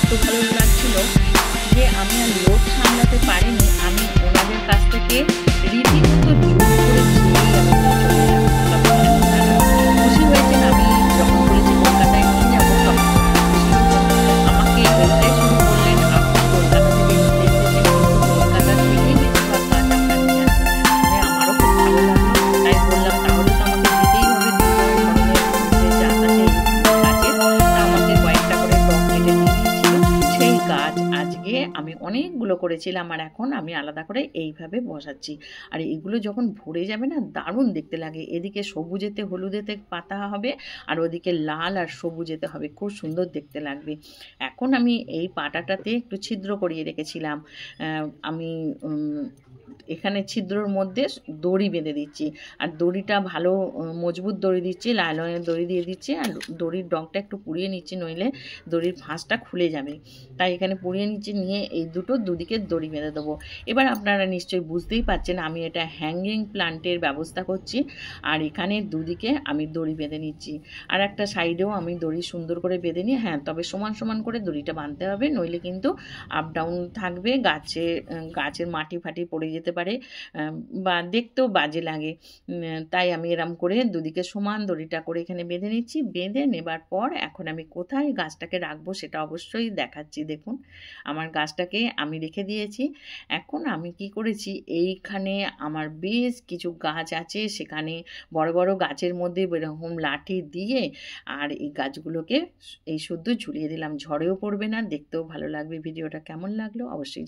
এত ভালো লাগছিল যে আমি আর লোভ সামলাতে পারিনি। আমি ওনাদের কাছ থেকে রীতিমতো জোর করে ছিনিয়ে আমি নিয়ে চলে এলাম। তখন তারা খুশি হয়েছেন। আমি যখন বলেছি কলকাতায় নিয়ে যাবো তখন খুশি হয়েছেন। আমাকে বলতেই শুরু করলেন, আপনি কলকাতা থেকে নিতে এসেছেন, কিন্তু কলকাতা থেকেই বেশিরভাগ গাছ আমরা নিয়ে আসি। আমারও খুব ভালো লাগলো। তাই বললাম তাহলে তো আমাকে যেতেই হবে দুটো ধরনের যে জাত আছে গাছের। তা আমাকে কয়েকটা করে টব কেটে দিয়ে দিয়েছিল। সেই গাছ আজকে আমি অনেকগুলো করেছিলাম, আর এখন আমি আলাদা করে এইভাবে বসাচ্ছি। আর এগুলো যখন ভরে যাবে না, দারুণ দেখতে লাগে। এদিকে সবুজেতে হলুদেতে পাতা হবে, আর ওদিকে লাল আর সবুজেতে হবে, খুব সুন্দর দেখতে লাগবে। এখন আমি এই পাটাটাতে একটু ছিদ্র করিয়ে রেখেছিলাম। আমি এখানে ছিদ্রর মধ্যে দড়ি বেঁধে দিচ্ছি, আর দড়িটা ভালো মজবুত দড়ি দিচ্ছি, লাইলনের দড়ি দিয়ে দিচ্ছি। আর দড়ির ডগটা একটু পুড়িয়ে নিচ্ছি, নইলে দড়ির ফাঁসটা খুলে যাবে। তাই এখানে পুড়িয়ে নিচ্ছি, নিয়ে এই দুদিকে দড়ি বেঁধে দেবো। এবার আপনারা নিশ্চয়ই বুঝতেই পারছেন আমি এটা হ্যাঙ্গিং প্লান্টের ব্যবস্থা করছি। আর এখানে দুদিকে আমি দড়ি বেঁধে নিচ্ছি, আর একটা সাইডেও আমি দড়ি সুন্দর করে বেঁধে নিই। হ্যাঁ, তবে সমান সমান করে দড়িটা বাঁধতে হবে, নইলে কিন্তু আপ ডাউন থাকবে, গাছের মাটি ফাটি পড়ে যেতে পারে, বা দেখতেও বাজে লাগে। তাই আমি এরম করে দুদিকে সমান দড়িটা করে এখানে বেঁধে নিচ্ছি। বেঁধে নেবার পর এখন আমি কোথায় গাছটাকে রাখবো সেটা অবশ্যই দেখাচ্ছি। দেখুন, আমার গাছটাকে আমি রেখে দিয়েছি। এখন আমি কি করেছি, এইখানে আমার বেশ কিছু গাছ আছে, সেখানে বড় বড় গাছের মধ্যে এরকম লাঠি দিয়ে আর এই গাছগুলোকে এই শুদ্ধ ঝুলিয়ে দিলাম। ঝড়েও পড়বে না, দেখতেও ভালো লাগবে। ভিডিওটা কেমন লাগলো অবশ্যই